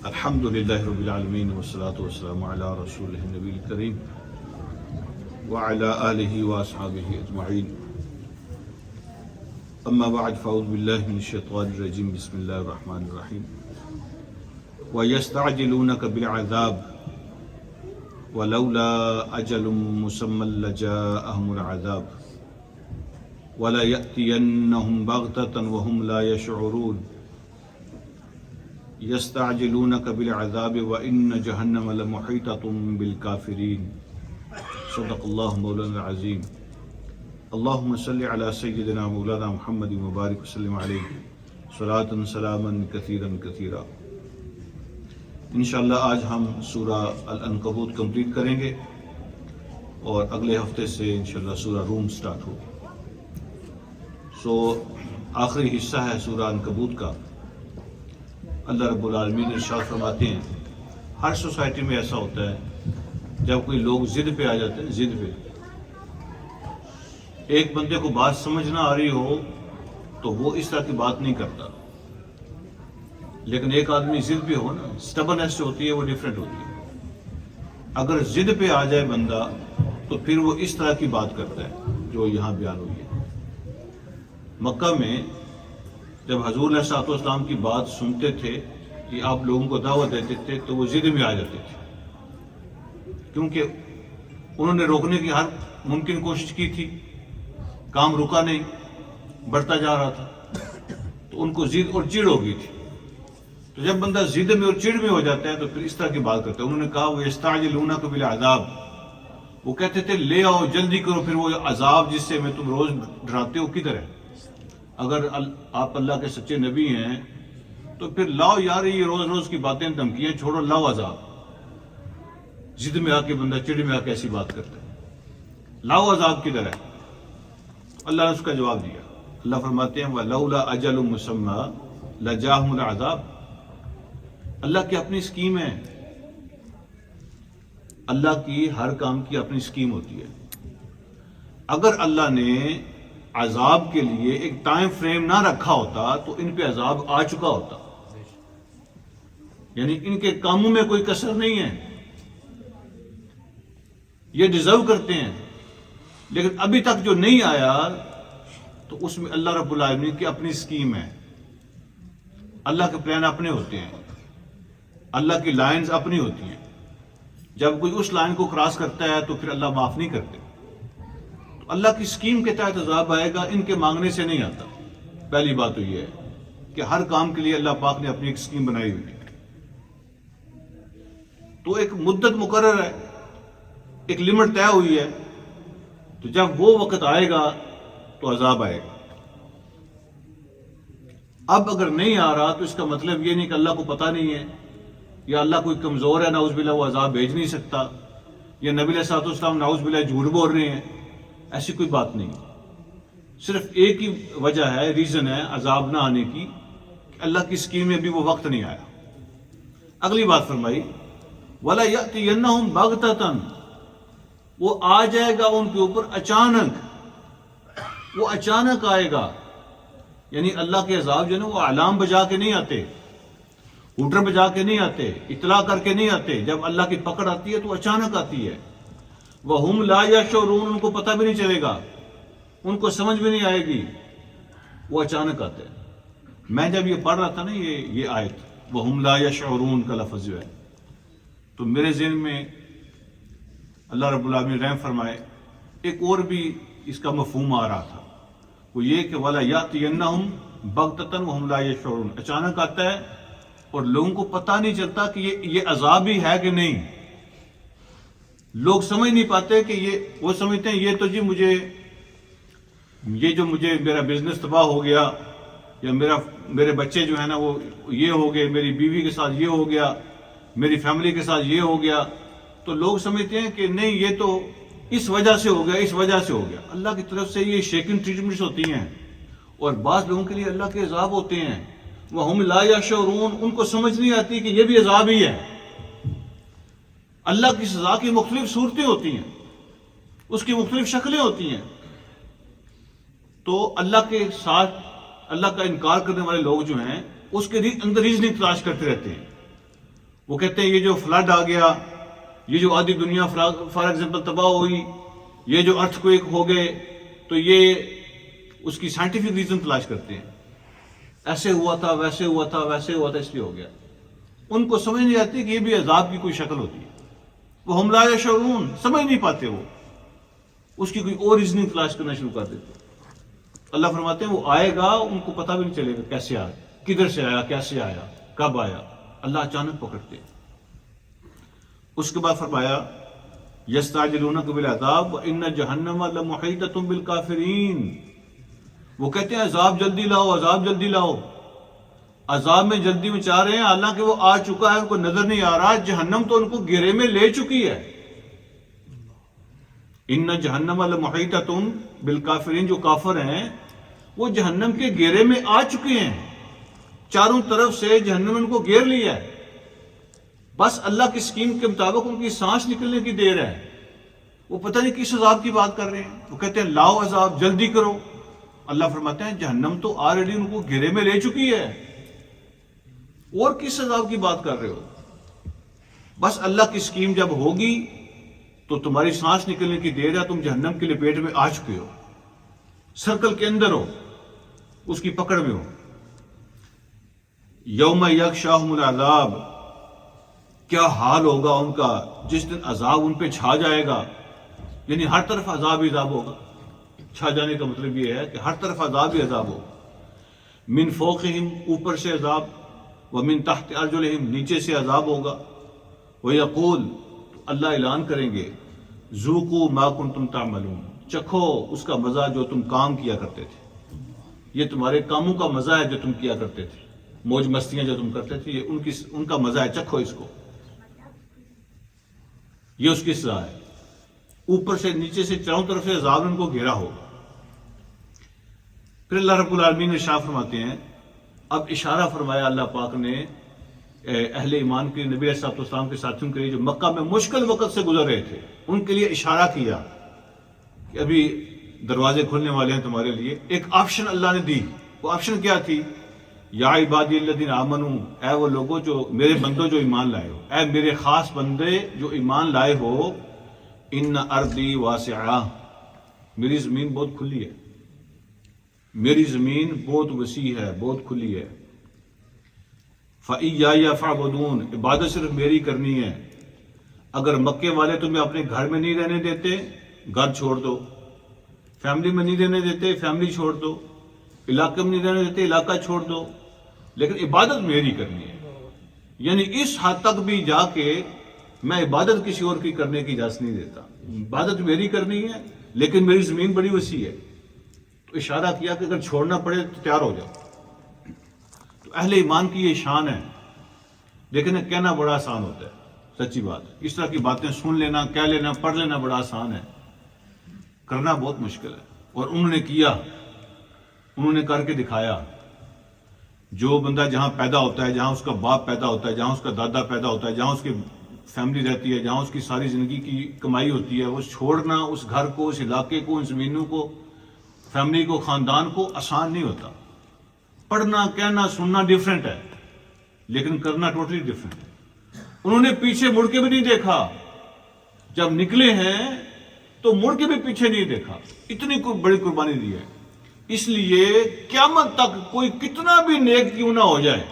الحمد للہ رب العالمین والصلاة والسلام علی رسولہ النبی الکریم وعلی آلہ واصحابہ اجمعین اما بعد فاعوذ باللہ من الشیطان الرجیم بسم اللہ الرحمن الرحیم وَيَسْتَعْجِلُونَكَ بِالْعَذَابِ وَلَوْلَا أَجَلٌ مُّسَمًّى لَجَاءَهُمُ الْعَذَابُ وَلَيَأْتِيَنَّهُمْ بَغْتَةً وَهُمْ لَا يَشْعُرُونَ يستعجلونك بالعذاب وإن جهنم لمحيطة بالكافرين صدق الله مولانا العظيم اللهم صل على سيدنا مولانا محمد مبارك وسلم عليه صلاة سلاما كثيرا كثيرا۔ انشاءاللہ آج ہم سورہ العنکبوت کمپلیٹ کریں گے اور اگلے ہفتے سے انشاءاللہ سورہ روم سٹارٹ ہوگی۔ آخری حصہ ہے سورہ عنکبوت کا۔ اللہ رب العالمین ارشاد فرماتے ہیں ہر سوسائٹی میں ایسا ہوتا ہے جب کوئی لوگ ضد پہ آ جاتے ہیں، ضد پہ ایک بندے کو بات سمجھ نہ آ رہی ہو تو وہ اس طرح کی بات نہیں کرتا، لیکن ایک آدمی ضد پہ ہو نا، سٹبرنس جو ہوتی ہے وہ ڈیفرنٹ ہوتی ہے۔ اگر ضد پہ آ جائے بندہ تو پھر وہ اس طرح کی بات کرتا ہے جو یہاں بیان ہوئی ہے۔ مکہ میں جب حضور علیہ السلام کی بات سنتے تھے کہ آپ لوگوں کو دعوت دیتے تھے تو وہ ضد میں آ جاتے تھے، کیونکہ انہوں نے روکنے کی ہر ممکن کوشش کی تھی، کام رکا نہیں، بڑھتا جا رہا تھا، تو ان کو ضد اور چڑ ہو گئی تھی۔ تو جب بندہ ضد میں اور چڑ میں ہو جاتا ہے تو پھر اس طرح کی بات کرتا ہے۔ انہوں نے کہا وہ یستعجلونک بالعذاب، وہ کہتے تھے لے آؤ جلدی کرو، پھر وہ عذاب جس سے میں تم روز ڈراتے ہو کدھر ہے؟ اگر آپ اللہ کے سچے نبی ہیں تو پھر لاؤ یار، یہ روز روز کی باتیں دھمکیاں چھوڑو، لاؤ عذاب۔ ضد میں آ کے بندہ چڑ میں آ کے ایسی بات کرتا ہے، لاؤ عذاب کدھر ہے؟ اللہ نے اس کا جواب دیا۔ اللہ فرماتے ہیں وَلَوْلَا أَجَلٌ مُّسَمًّى لَجَاءَهُمُ الْعَذَابُ۔ اللہ کی اپنی اسکیم ہے، اللہ کی ہر کام کی اپنی اسکیم ہوتی ہے۔ اگر اللہ نے عذاب کے لیے ایک ٹائم فریم نہ رکھا ہوتا تو ان پہ عذاب آ چکا ہوتا، یعنی ان کے کاموں میں کوئی کسر نہیں ہے، یہ ڈیزرو کرتے ہیں، لیکن ابھی تک جو نہیں آیا تو اس میں اللہ رب العالمین کی اپنی اسکیم ہے۔ اللہ کے پلان اپنے ہوتے ہیں، اللہ کی لائنز اپنی ہوتی ہیں۔ جب کوئی اس لائن کو کراس کرتا ہے تو پھر اللہ معاف نہیں کرتے۔ اللہ کی اسکیم کے تحت عذاب آئے گا، ان کے مانگنے سے نہیں آتا۔ پہلی بات تو یہ ہے کہ ہر کام کے لیے اللہ پاک نے اپنی ایک اسکیم بنائی ہوئی ہے، تو ایک مدت مقرر ہے، ایک لمٹ طے ہوئی ہے، تو جب وہ وقت آئے گا تو عذاب آئے گا۔ اب اگر نہیں آ رہا تو اس کا مطلب یہ نہیں کہ اللہ کو پتہ نہیں ہے، یا اللہ کوئی کمزور ہے نعوذ باللہ وہ عذاب بھیج نہیں سکتا، یا نبی علیہ السلام نعوذ باللہ جھوٹ بول رہے ہیں، ایسی کوئی بات نہیں۔ صرف ایک ہی وجہ ہے، ریزن ہے عذاب نہ آنے کی، کہ اللہ کی اسکیم میں بھی وہ وقت نہیں آیا۔ اگلی بات فرمائی وَلَا يَأْتِيَنَّهُمْ بَغْتَةً، وہ آ جائے گا ان کے اوپر اچانک، وہ اچانک آئے گا۔ یعنی اللہ کے عذاب جو ہے نا وہ الارم بجا کے نہیں آتے، ہوٹر بجا کے نہیں آتے، اطلاع کر کے نہیں آتے۔ جب اللہ کی پکڑ آتی ہے تو اچانک آتی ہے۔ وَهُمْ لَا يَشْعُرُونَ، ان کو پتہ بھی نہیں چلے گا، ان کو سمجھ بھی نہیں آئے گی، وہ اچانک آتے ہیں۔ میں جب یہ پڑھ رہا تھا نا یہ آیت وَهُمْ لَا يَشْعُرُونَ کا لفظ جو ہے، تو میرے ذہن میں اللہ رب العالمین رحم فرمائے ایک اور بھی اس کا مفہوم آ رہا تھا، وہ یہ کہ وَلَا يَأْتِيَنَّهُمْ بَغْتَةً وَهُمْ لَا يَشْعُرُونَ، اچانک آتا ہے اور لوگوں کو پتہ نہیں چلتا کہ یہ عذاب ہی ہے کہ نہیں۔ لوگ سمجھ نہیں پاتے کہ وہ سمجھتے ہیں یہ تو جی مجھے میرا بزنس تباہ ہو گیا، یا میرے بچے جو ہیں نا وہ یہ ہو گئے، میری بیوی کے ساتھ یہ ہو گیا، میری فیملی کے ساتھ یہ ہو گیا، تو لوگ سمجھتے ہیں کہ نہیں یہ تو اس وجہ سے ہو گیا، اس وجہ سے ہو گیا۔ اللہ کی طرف سے یہ شیکنگ ٹریٹمنٹس ہوتی ہیں، اور بعض لوگوں کے لیے اللہ کے عذاب ہوتے ہیں وَهُمْ لَا يَشْعُرُونَ، ان کو سمجھ نہیں آتی کہ یہ بھی عذاب ہی ہے۔ اللہ کی سزا کی مختلف صورتیں ہوتی ہیں، اس کی مختلف شکلیں ہوتی ہیں، تو اللہ کے ساتھ اللہ کا انکار کرنے والے لوگ جو ہیں اس کے اندر ریزننگ تلاش کرتے رہتے ہیں وہ کہتے ہیں یہ جو فلڈ آ گیا، یہ جو آدھی دنیا فار ایگزامپل تباہ ہوئی، یہ جو ارتھ کوئک ہو گئے، تو یہ اس کی سائنٹیفک ریزن تلاش کرتے ہیں، ایسے ہوا تھا، ویسے ہوا تھا، ویسے ہوا تھا، اس لیے ہو گیا۔ ان کو سمجھ نہیں آتی کہ یہ بھی عذاب کی کوئی شکل ہوتی ہے، وہ ہم لا یشعرون، سمجھ نہیں پاتے، وہ اس کی کوئی اور ریزننگ تلاش کرنا شروع کر دیتے۔ اللہ فرماتے ہیں وہ آئے گا، ان کو پتہ بھی نہیں چلے گا کیسے آیا، کدھر سے آیا، کیسے آیا، کب آیا، اللہ اچانک پکڑتے۔ اس کے بعد فرمایا یستعجلونک بالعذاب وان جہنم لمحیطۃ بالکافرین، وہ کہتے ہیں عذاب جلدی لاؤ، عذاب جلدی لاؤ، عذاب میں جلدی میں چاہ رہے ہیں، حالانکہ وہ آ چکا ہے، ان کو نظر نہیں آ رہا، جہنم تو ان کو گھیرے میں لے چکی ہے۔ ان جہنم لمحیطۃ بالکافرین، جو کافر ہیں وہ جہنم کے گھیرے میں آ چکے ہیں، چاروں طرف سے جہنم ان کو گھیر لیا ہے، بس اللہ کی اسکیم کے مطابق ان کی سانس نکلنے کی دیر ہے۔ وہ پتہ نہیں کس عذاب کی بات کر رہے ہیں، وہ کہتے ہیں لاؤ عذاب، جلدی کرو۔ اللہ فرماتے ہیں جہنم تو آلریڈی ان کو گھیرے میں لے چکی ہے، اور کس عذاب کی بات کر رہے ہو؟ بس اللہ کی اسکیم جب ہوگی تو تمہاری سانس نکلنے کی دیر ہے، تم جہنم کی لپیٹ میں آ چکے ہو، سرکل کے اندر ہو، اس کی پکڑ میں ہو۔ یوم یغشاہم العذاب، کیا حال ہوگا ان کا جس دن عذاب ان پہ چھا جائے گا، یعنی ہر طرف عذاب ہی عذاب ہوگا۔ چھا جانے کا مطلب یہ ہے کہ ہر طرف عذاب ہی عذاب ہوگا۔ من فوقہم، اوپر سے عذاب، ومن تحت ارجلہم، نیچے سے عذاب ہوگا۔ ویقول، اللہ اعلان کریں گے، ذوقوا ما کنتم تعملون، چکھو اس کا مزہ جو تم کام کیا کرتے تھے، یہ تمہارے کاموں کا مزہ ہے جو تم کیا کرتے تھے، موج مستیاں جو تم کرتے تھے، یہ ان کا مزہ ہے، چکھو اس کو، یہ اس کی سزا ہے۔ اوپر سے نیچے سے چاروں طرف سے عذاب ان کو گھیرا ہوگا۔ پھر اللہ رب العالمین نے ارشاد فرماتے ہیں، اب اشارہ فرمایا اللہ پاک نے اہل ایمان کے، نبی علیہ السلام کے ساتھیوں کے لیے جو مکہ میں مشکل وقت سے گزر رہے تھے، ان کے لیے اشارہ کیا کہ ابھی دروازے کھلنے والے ہیں تمہارے لیے۔ ایک آپشن اللہ نے دی، وہ آپشن کیا تھی؟ یا عبادی الذین آمنوا، اے وہ لوگوں جو میرے بندوں جو ایمان لائے ہو، اے میرے خاص بندے جو ایمان لائے ہو، ان ارضی واسعہ، میری زمین بہت کھلی ہے، میری زمین بہت وسیع ہے، بہت کھلی ہے۔ فَإِيَّايَ فَاعْبُدُونِ، عبادت صرف میری کرنی ہے۔ اگر مکے والے تمہیں اپنے گھر میں نہیں رہنے دیتے، گھر چھوڑ دو، فیملی میں نہیں رہنے دیتے، فیملی چھوڑ دو، علاقے میں نہیں رہنے دیتے، علاقہ چھوڑ دو، لیکن عبادت میری کرنی ہے۔ یعنی اس حد تک بھی جا کے میں عبادت کسی اور کی کرنے کی اجازت نہیں دیتا، عبادت میری کرنی ہے، لیکن میری زمین بڑی وسیع ہے۔ تو اشارہ کیا کہ اگر چھوڑنا پڑے تو تیار ہو جاؤ۔ تو اہل ایمان کی یہ شان ہے، لیکن کہنا بڑا آسان ہوتا ہے، سچی بات ہے۔ اس طرح کی باتیں سن لینا، کہہ لینا، پڑھ لینا بڑا آسان ہے، کرنا بہت مشکل ہے۔ اور انہوں نے کیا، انہوں نے کر کے دکھایا۔ جو بندہ جہاں پیدا ہوتا ہے، جہاں اس کا باپ پیدا ہوتا ہے، جہاں اس کا دادا پیدا ہوتا ہے، جہاں اس کی فیملی رہتی ہے، جہاں اس کی ساری زندگی کی کمائی ہوتی ہے، وہ چھوڑنا اس گھر کو، اس علاقے کو، ان زمینوں کو، فیملی کو، خاندان کو آسان نہیں ہوتا۔ پڑھنا، کہنا، سننا ڈیفرنٹ ہے، لیکن کرنا ٹوٹلی ڈیفرنٹ ہے۔ انہوں نے پیچھے مڑ کے بھی نہیں دیکھا، جب نکلے ہیں تو مڑ کے بھی پیچھے نہیں دیکھا، اتنی بڑی قربانی دی ہے۔ اس لیے قیامت تک کوئی کتنا بھی نیک کیوں نہ ہو جائے،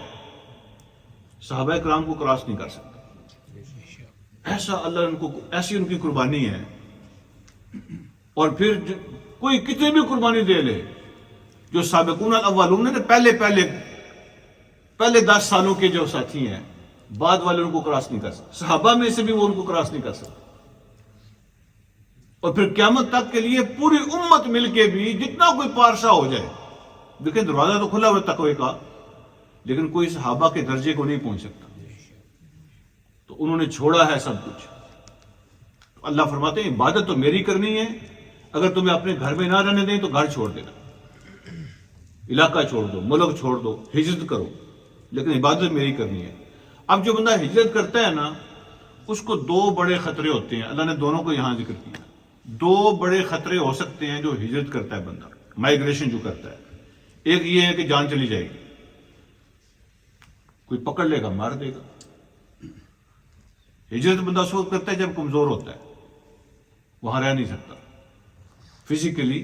صحابہ کرام کو کراس نہیں کر سکتا۔ ایسا اللہ ان کو، ایسی ان کی قربانی ہے۔ اور پھر کوئی کتنی بھی قربانی دے لے، جو سابقون الاولون نے پہلے 10 سالوں کے جو ساتھی ہیں، بعد والے ان کو کراس نہیں کر سکتے، صحابہ میں سے بھی وہ ان کو کراس نہیں کر سکتے۔ اور پھر قیامت تک کے لیے پوری امت مل کے بھی جتنا کوئی پارسا ہو جائے، دیکھیں دروازہ تو کھلا ہوا تقوی کا، لیکن کوئی صحابہ کے درجے کو نہیں پہنچ سکتا۔ تو انہوں نے چھوڑا ہے سب کچھ۔ اللہ فرماتے ہیں عبادت تو میری کرنی ہے، اگر تمہیں اپنے گھر میں نہ رہنے دیں تو گھر چھوڑ دینا، علاقہ چھوڑ دو، ملک چھوڑ دو، ہجرت کرو، لیکن عبادت میری کرنی ہے۔ اب جو بندہ ہجرت کرتا ہے نا، اس کو 2 بڑے خطرے ہوتے ہیں، اللہ نے دونوں کو یہاں ذکر کیا۔ 2 بڑے خطرے ہو سکتے ہیں جو ہجرت کرتا ہے بندہ، مائیگریشن جو کرتا ہے۔ ایک یہ ہے کہ جان چلی جائے گی، کوئی پکڑ لے گا، مار دے گا، ہجرت بندہ اس وقت کرتا ہے جب کمزور ہوتا ہے، وہاں رہ نہیں سکتا، فزیکلی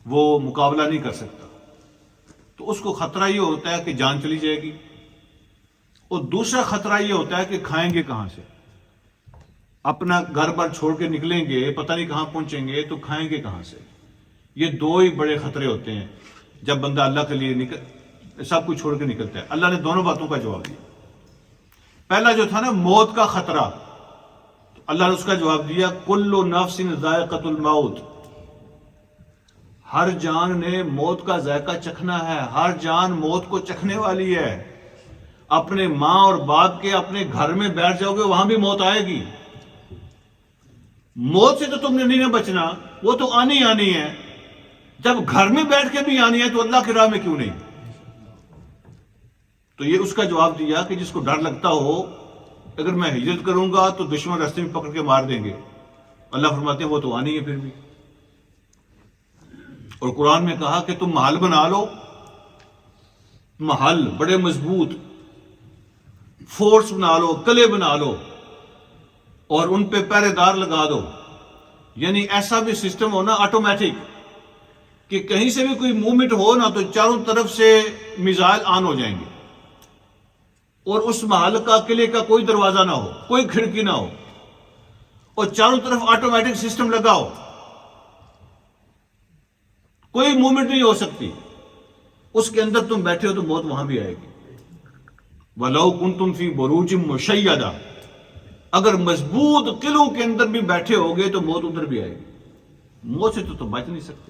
وہ مقابلہ نہیں کر سکتا، تو اس کو خطرہ یہ ہوتا ہے کہ جان چلی جائے گی، اور دوسرا خطرہ یہ ہوتا ہے کہ کھائیں گے کہاں سے، اپنا گھر بار چھوڑ کے نکلیں گے، پتہ نہیں کہاں پہنچیں گے، تو کھائیں گے کہاں سے۔ یہ دو ہی بڑے خطرے ہوتے ہیں جب بندہ اللہ کے لیے سب کچھ چھوڑ کے نکلتا ہے۔ اللہ نے دونوں باتوں کا جواب دیا۔ پہلا جو تھا نا موت کا خطرہ، تو اللہ نے اس کا جواب دیا کل نفس ذائقۃ الموت، ہر جان نے موت کا ذائقہ چکھنا ہے، ہر جان موت کو چکھنے والی ہے۔ اپنے ماں اور باپ کے اپنے گھر میں بیٹھ جاؤ گے، وہاں بھی موت آئے گی۔ موت سے تو تم نے نہیں بچنا، وہ تو آنی آنی ہے، جب گھر میں بیٹھ کے بھی آنی ہے تو اللہ کی راہ میں کیوں نہیں؟ تو یہ اس کا جواب دیا کہ جس کو ڈر لگتا ہو اگر میں ہجرت کروں گا تو دشمن راستے میں پکڑ کے مار دیں گے، اللہ فرماتے ہیں وہ تو آنی ہے پھر بھی۔ اور قرآن میں کہا کہ تم محل بنا لو، محل بڑے مضبوط، فورس بنا لو، قلعے بنا لو، اور ان پہ پہرے دار لگا دو، یعنی ایسا بھی سسٹم ہونا آٹومیٹک کہ کہیں سے بھی کوئی موومنٹ ہو نا تو چاروں طرف سے میزائل آن ہو جائیں گے، اور اس محل کا قلعے کا کوئی دروازہ نہ ہو، کوئی کھڑکی نہ ہو، اور چاروں طرف آٹومیٹک سسٹم لگاؤ، کوئی موومنٹ نہیں ہو سکتی، اس کے اندر تم بیٹھے ہو تو موت وہاں بھی آئے گی۔ وَلَوْ كُنْتُمْ فِي بُرُوجٍ مُشَيَّدَةٍ، اگر مضبوط قلعوں کے اندر بھی بیٹھے ہوگے تو موت ادھر بھی آئے گی، موت سے تو تم بچ نہیں سکتے۔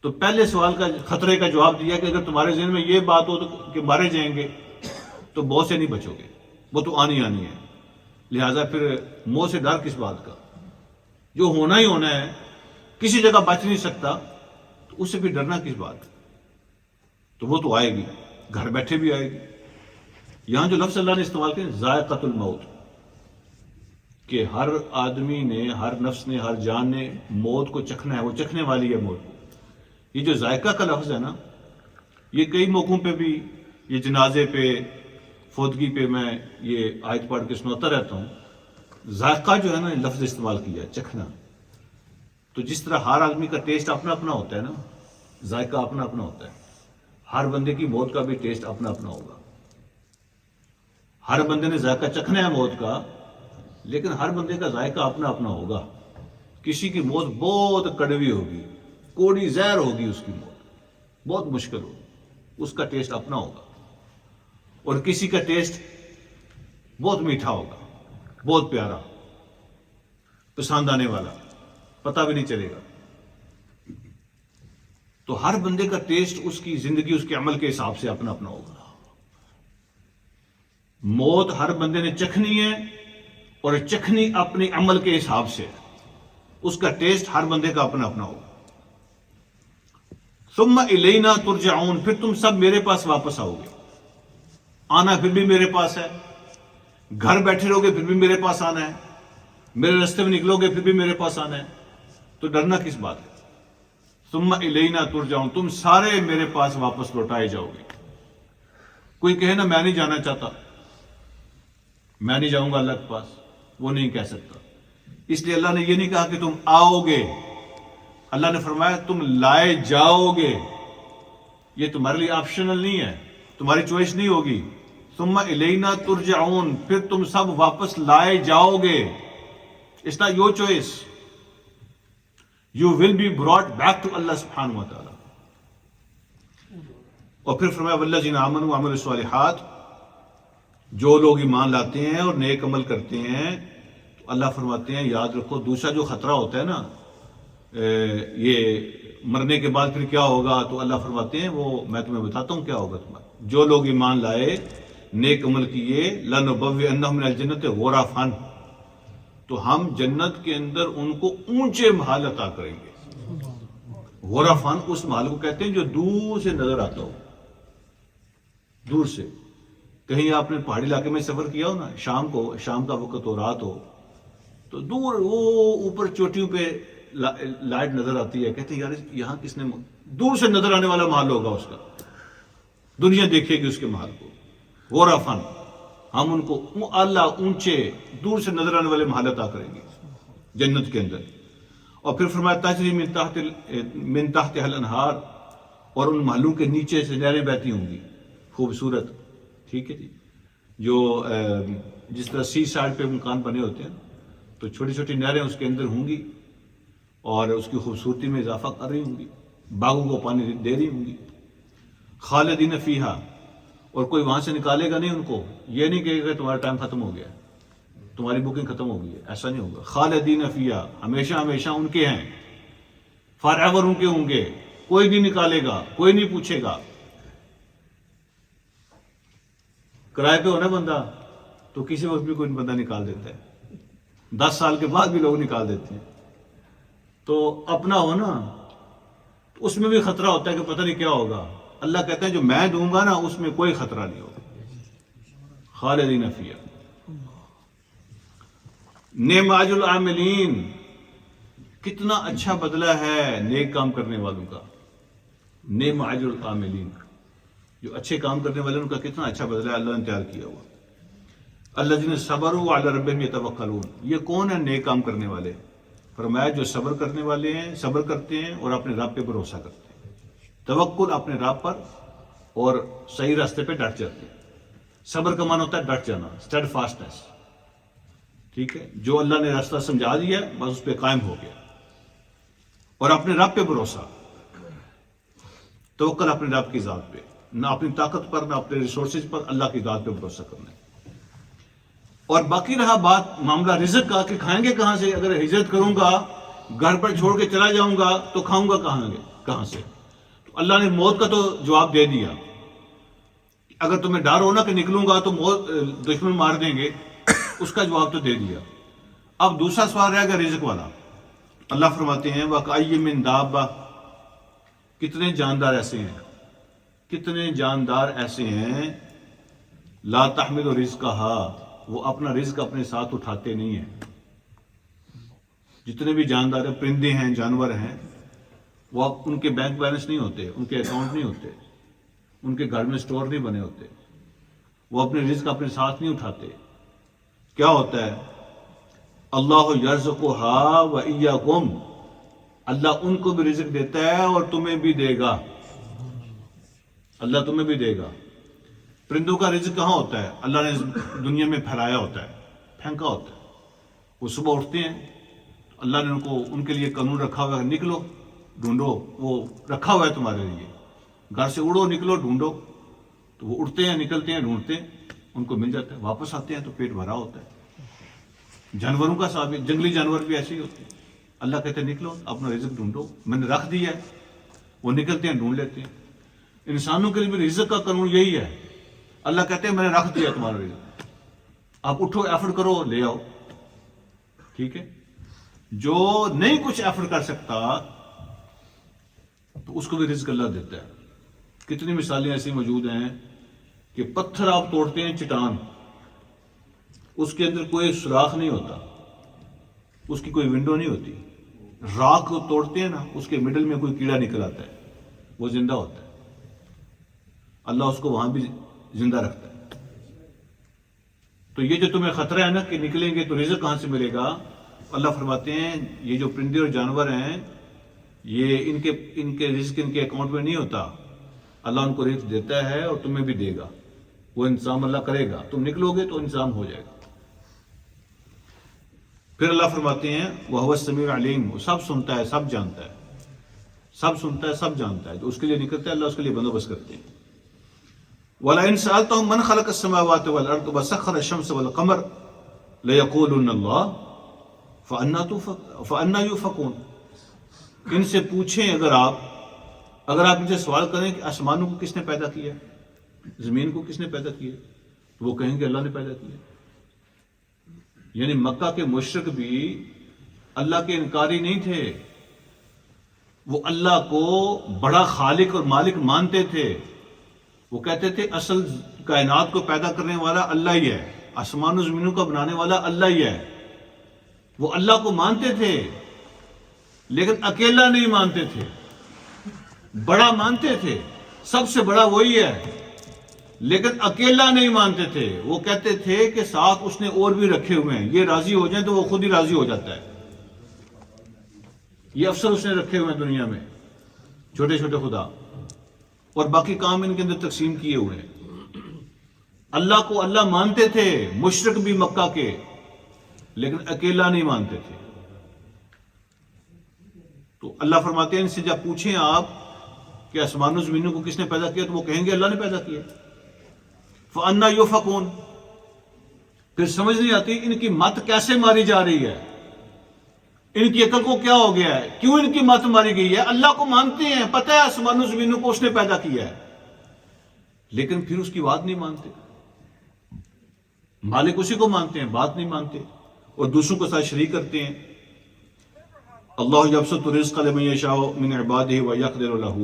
تو پہلے سوال کا خطرے کا جواب دیا کہ اگر تمہارے ذہن میں یہ بات ہو کہ مارے جائیں گے تو موت سے نہیں بچو گے، وہ تو آنی آنی ہے، لہٰذا پھر موت سے ڈر کس بات کا؟ جو ہونا ہی ہونا ہے، کسی جگہ بچ نہیں سکتا، تو اس سے پھر ڈرنا کس بات؟ تو وہ تو آئے گی، گھر بیٹھے بھی آئے گی۔ یہاں جو لفظ اللہ نے استعمال کیا ذائقۃ الموت، کہ ہر آدمی نے، ہر نفس نے، ہر جان نے موت کو چکھنا ہے، وہ چکھنے والی ہے موت کو۔ یہ جو ذائقہ کا لفظ ہے نا، یہ کئی موقعوں پہ بھی، یہ جنازے پہ، فوتگی پہ میں یہ آیت پڑھ کے سناتا رہتا ہوں، ذائقہ جو ہے نا لفظ استعمال کیا، چکھنا۔ تو جس طرح ہر آدمی کا ٹیسٹ اپنا اپنا ہوتا ہے نا، ذائقہ اپنا اپنا ہوتا ہے، ہر بندے کی موت کا بھی ٹیسٹ اپنا اپنا ہوگا۔ ہر بندے نے ذائقہ چکھنا ہے موت کا، لیکن ہر بندے کا ذائقہ اپنا اپنا ہوگا۔ کسی کی موت بہت کڑوی ہوگی، کوڑی زہر ہوگی، اس کی موت بہت مشکل ہوگی، اس کا ٹیسٹ اپنا ہوگا، اور کسی کا ٹیسٹ بہت میٹھا ہوگا، بہت پیارا، پسند آنے والا، پتہ بھی نہیں چلے گا۔ تو ہر بندے کا ٹیسٹ، اس کی زندگی، اس کے عمل کے حساب سے اپنا اپنا ہوگا۔ موت ہر بندے نے چکھنی ہے، اور چکھنی اپنے عمل کے حساب سے، اس کا ٹیسٹ ہر بندے کا اپنا اپنا ہوگا۔ ثم الینا ترجعون، پھر تم سب میرے پاس واپس آؤ گے۔ آنا پھر بھی میرے پاس ہے، گھر بیٹھے رہو گے پھر بھی میرے پاس آنا ہے، میرے راستے میں نکلو گے پھر بھی میرے پاس آنا ہے، تو ڈرنا کس بات ہے؟ ثم الینا ترجعون، تم سارے میرے پاس واپس لوٹائے جاؤ گے۔ کوئی کہے نا میں نہیں جانا چاہتا، میں نہیں جاؤں گا اللہ کے پاس، وہ نہیں کہہ سکتا۔ اس لیے اللہ نے یہ نہیں کہا کہ تم آؤ گے، اللہ نے فرمایا تم لائے جاؤ گے۔ یہ تمہارے لیے آپشنل نہیں ہے، تمہاری چوائس نہیں ہوگی۔ ثم الینا ترجعون، پھر تم سب واپس لائے جاؤ گے۔ It's not your choice. You will be brought back to Allah subhanahu wa ta'ala. اور پھر فرمایا والذین آمنوا وعملوا الصالحات، جو لوگ ایمان لاتے ہیں اور نیک عمل کرتے ہیں، تو اللہ فرماتے ہیں یاد رکھو دوسرا جو خطرہ ہوتا ہے نا، یہ مرنے کے بعد پھر کیا ہوگا، تو اللہ فرماتے ہیں وہ میں تمہیں بتاتا ہوں کیا ہوگا تمہارا۔ جو لوگ ایمان لائے، نیک عمل کیے، لَنُبَوِّئَنَّهُم مِّنَ الْجَنَّةِ غُرَفًا، تو ہم جنت کے اندر ان کو اونچے محل عطا کریں گے۔ غرفان اس محل کو کہتے ہیں جو دور سے نظر آتا ہو، دور سے۔ کہیں آپ نے پہاڑی علاقے میں سفر کیا ہو نا، شام کا وقت ہو، رات ہو، تو دور وہ اوپر چوٹیوں پہ لائٹ نظر آتی ہے، کہتے ہیں یار یہاں کس نے، دور سے نظر آنے والا محل ہوگا اس کا، دنیا دیکھے گی اس کے محل کو، غرفان۔ ہم ان کو اللہ اونچے دور سے نظر آنے والے محل عطا کریں گے جنت کے اندر. اور پھر فرمایا تجری من تحت الانہار، اور ان محلوں کے نیچے سے نہریں بہتی ہوں گی خوبصورت. ٹھیک ہے جی. جو جس طرح سی سائڈ پہ مکان بنے ہوتے ہیں تو چھوٹی چھوٹی نہریں اس کے اندر ہوں گی اور اس کی خوبصورتی میں اضافہ کر رہی ہوں گی، باغوں کو پانی دے رہی ہوں گی. خالدین فیہا، اور کوئی وہاں سے نکالے گا نہیں ان کو. یہ نہیں کہے گا تمہارا ٹائم ختم ہو گیا، تمہاری بکنگ ختم ہو گئی ہے، ایسا نہیں ہوگا. خالدین فیہا، ہمیشہ ہمیشہ ان کے ہیں، فار ایور ان کے ہوں گے، کوئی نہیں نکالے گا، کوئی نہیں پوچھے گا. کرائے پہ ہونا بندہ تو کسی وقت بھی کوئی بندہ نکال دیتا ہے، 10 سال کے بعد بھی لوگ نکال دیتے ہیں. تو اپنا ہو نا، اس میں بھی خطرہ ہوتا ہے کہ پتہ نہیں کیا ہوگا. اللہ کہتا ہے جو میں دوں گا نا اس میں کوئی خطرہ نہیں ہوگا. خالدین فیہا. نعم اجر العاملین، کتنا اچھا بدلہ ہے نیک کام کرنے والوں کا. نعم اجر العاملین، جو اچھے کام کرنے والے ان کا کتنا اچھا بدلہ ہے اللہ نے تیار کیا ہوا. الذین صبروا علی ربہم یتوکلون، یہ کون ہے نیک کام کرنے والے؟ فرمایا جو صبر کرنے والے ہیں، صبر کرتے ہیں اور اپنے رب پہ بھروسہ کرتے ہیں. توکل اپنے رب پر اور صحیح راستے پہ ڈٹ جاتے ہیں. صبر کا معنی ہوتا ہے ڈٹ جانا، اسٹیڈ فاسٹنس. ٹھیک ہے، جو اللہ نے راستہ سمجھا دیا بس اس پہ قائم ہو گیا. اور اپنے رب پہ بھروسہ، توکل اپنے رب کی ذات پہ، نہ اپنی طاقت پر نہ اپنے ریسورسز پر، اللہ کی ذات پہ بھروسہ کرنا ہے. اور باقی رہا بات معاملہ رزق کا کہ کھائیں گے کہاں سے؟ اگر ہجرت کروں گا، گھر پر چھوڑ کے چلا جاؤں گا تو کھاؤں گا کہاں سے؟ تو اللہ نے موت کا تو جواب دے دیا. اگر تمہیں ڈر ہو نا کہ نکلوں گا تو موت دشمن مار دیں گے، اس کا جواب تو دے دیا. اب دوسرا سوال رہے گا رزق والا. اللہ فرماتے ہیں وَكَأَيٍّ مِّن دَابَّةٍ، کتنے جاندار ایسے ہیں، کتنے جاندار ایسے ہیں لا تحمل رزقها، وہ اپنا رزق اپنے ساتھ اٹھاتے نہیں ہیں. جتنے بھی جاندار ہیں، پرندے ہیں، جانور ہیں، وہ ان کے بینک بیلنس نہیں ہوتے، ان کے اکاؤنٹ نہیں ہوتے، ان کے گھر میں سٹور نہیں بنے ہوتے، وہ اپنے رزق اپنے ساتھ نہیں اٹھاتے. کیا ہوتا ہے؟ اللہ یرزقها وإیاکم، اللہ ان کو بھی رزق دیتا ہے اور تمہیں بھی دے گا. اللہ تمہیں بھی دے گا. پرندوں کا رزق کہاں ہوتا ہے؟ اللہ نے دنیا میں پھیلایا ہوتا ہے، پھینکا ہوتا ہے. وہ صبح اٹھتے ہیں، اللہ نے ان کے لیے قانون رکھا ہوا ہے، نکلو ڈھونڈو، وہ رکھا ہوا ہے تمہارے لیے. گھر سے اڑو، نکلو، ڈھونڈو. تو وہ اڑتے ہیں، نکلتے ہیں، ڈھونڈتے ہیں، ان کو مل جاتا ہے. واپس آتے ہیں تو پیٹ بھرا ہوتا ہے. جانوروں کا ثابت، جنگلی جانور بھی ایسے ہی ہوتے ہیں. اللہ کہتے ہیں نکلو، اپنا رزق ڈھونڈو، میں نے رکھ دیا ہے. وہ نکلتے ہیں، ڈھونڈ لیتے ہیں. انسانوں کے لیے بھی رزق کا قانون یہی ہے. اللہ کہتے ہیں میں نے رکھ دیا تمہارا رزق، آپ اٹھو، ایفرٹ کرو، لے آؤ. ٹھیک ہے. جو نہیں کچھ ایفرٹ کر سکتا تو اس کو بھی رزق اللہ دیتا ہے. کتنی مثالیں ایسی موجود ہیں کہ پتھر آپ توڑتے ہیں، چٹان، اس کے اندر کوئی سوراخ نہیں ہوتا، اس کی کوئی ونڈو نہیں ہوتی. راکھ کو توڑتے ہیں نا، اس کے مڈل میں کوئی کیڑا نکل آتا ہے، وہ زندہ ہوتا ہے. اللہ اس کو وہاں بھی زندہ رکھتا ہے. تو یہ جو تمہیں خطرہ ہے نا کہ نکلیں گے تو رزق کہاں سے ملے گا، اللہ فرماتے ہیں یہ جو پرندے اور جانور ہیں، یہ ان کے رزق ان کے اکاؤنٹ میں نہیں ہوتا. اللہ ان کو رزق دیتا ہے اور تمہیں بھی دے گا. وہ انتظام اللہ کرے گا، تم نکلو گے تو انتظام ہو جائے گا. پھر اللہ فرماتے ہیں وَهُوَ السَّمِيعُ الْعَلِيمُ، وہ سب سنتا ہے، سب جانتا ہے، سب سنتا ہے، سب جانتا ہے. جو اس کے لیے نکلتا ہے اللہ اس کے لیے بندوبست کرتے ہیں. وَلَئِنْ سَأَلْتَهُمْ مَنْ خَلَقَ السَّمَاوَاتِ وَالْأَرْضَ وَسَخَّرَ الشَّمْسَ وَالْقَمَرَ لَيَقُولُنَّ اللَّهُ فَأَنَّىٰ يُؤْفَكُونَ. ان سے پوچھیں اگر آپ ان سے سوال کریں کہ آسمانوں کو کس نے پیدا کیا، زمین کو کس نے پیدا کیا، تو وہ کہیں گے اللہ نے پیدا کیا. یعنی مکہ کے مشرک بھی اللہ کے انکاری نہیں تھے، وہ اللہ کو بڑا خالق اور مالک مانتے تھے. وہ کہتے تھے اصل کائنات کو پیدا کرنے والا اللہ ہی ہے، آسمان و زمینوں کا بنانے والا اللہ ہی ہے. وہ اللہ کو مانتے تھے لیکن اکیلا نہیں مانتے تھے، بڑا مانتے تھے، سب سے بڑا وہی ہے. لیکن اکیلا نہیں مانتے تھے، وہ کہتے تھے کہ ساتھ اس نے اور بھی رکھے ہوئے ہیں، یہ راضی ہو جائیں تو وہ خود ہی راضی ہو جاتا ہے۔ یہ افسر اس نے رکھے ہوئے ہیں دنیا میں، چھوٹے چھوٹے خدا، اور باقی کام ان کے اندر تقسیم کیے ہوئے ہیں۔ اللہ کو اللہ مانتے تھے مشرک بھی مکہ کے، لیکن اکیلا نہیں مانتے تھے۔ تو اللہ فرماتے ہیں ان سے جب پوچھیں آپ کہ آسمان و زمینوں کو کس نے پیدا کیا، تو وہ کہیں گے اللہ نے پیدا کیا۔ فَأَنَّا يُؤْفَكُونَ، پھر سمجھ نہیں آتی ان کی مت کیسے ماری جا رہی ہے، ان کی عقل کو کیا ہو گیا ہے، کیوں ان کی مت ماری گئی ہے۔ اللہ کو مانتے ہیں، پتہ ہے آسمان و زمینوں کو اس نے پیدا کیا ہے، لیکن پھر اس کی بات نہیں مانتے۔ مالک اسی کو مانتے ہیں، بات نہیں مانتے، اور دوسروں کے ساتھ شریک کرتے ہیں۔ اللہ یبسط الرزق لمن یشاء من عبادہ ویقدر لہ،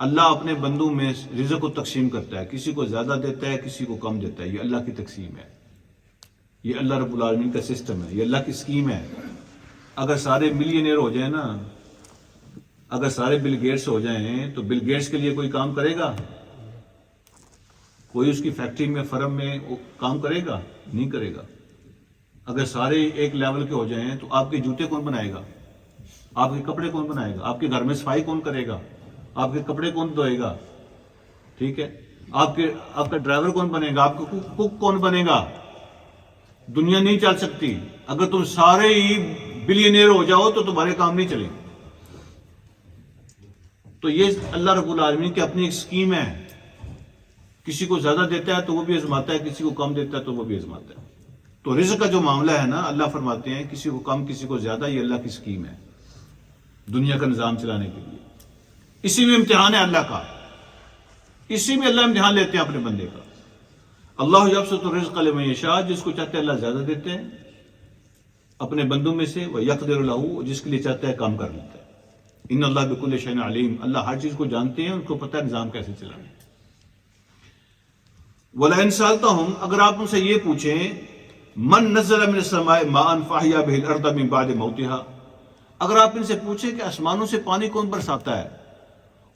اللہ اپنے بندوں میں رزق کو تقسیم کرتا ہے، کسی کو زیادہ دیتا ہے، کسی کو کم دیتا ہے، یہ اللہ کی تقسیم ہے، یہ اللہ رب العالمین کا سسٹم ہے، یہ اللہ کی اسکیم ہے۔ اگر سارے ملینئر ہو جائیں نا، اگر سارے بل گیٹس ہو جائیں تو بل گیٹس کے لیے کوئی کام کرے گا؟ کوئی اس کی فیکٹری میں فرم میں کام کرے گا؟ نہیں کرے گا۔ اگر سارے ایک لیول کے ہو جائیں تو آپ کے جوتے کون بنائے گا؟ آپ کے کپڑے کون بنائے گا؟ آپ کے گھر میں صفائی کون کرے گا؟ آپ کے کپڑے کون دھوئے گا؟ ٹھیک ہے، آپ کا ڈرائیور کون بنے گا؟ آپ کا کک کون بنے گا؟ دنیا نہیں چل سکتی۔ اگر تم سارے ہی بلینئر ہو جاؤ تو تمہارے کام نہیں چلیں۔ تو یہ اللہ رب العالمین کی اپنی ایک اسکیم ہے، کسی کو زیادہ دیتا ہے تو وہ بھی آزماتا ہے، کسی کو کم دیتا ہے تو وہ بھی آزماتا ہے۔ تو رزق کا جو معاملہ ہے نا، اللہ فرماتے ہیں کسی کو کم کسی کو زیادہ، یہ اللہ کی اسکیم ہے دنیا کا نظام چلانے کے لیے۔ اسی میں امتحان ہے اللہ کا، اسی میں اللہ امتحان لیتے ہیں اپنے بندے کا۔ اللہ یبسط الرزق لمن یشاء، جس کو چاہتے ہیں اللہ زیادہ دیتے ہیں اپنے بندوں میں سے، ویقدر لہ، جس کے لیے چاہتا ہے کام کر لیتا ہے۔ ان اللہ بکل شیء علیم، اللہ ہر چیز کو جانتے ہیں، ان کو پتہ ہے نظام کیسے چلانا ہے۔ وَلَئِن سَأَلْتَهُمْ، اگر آپ ان سے یہ پوچھیں من نزل من السماء ماء فاحیا به الارض من بعد موتها، اگر آپ ان سے پوچھیں کہ آسمانوں سے پانی کون برساتا ہے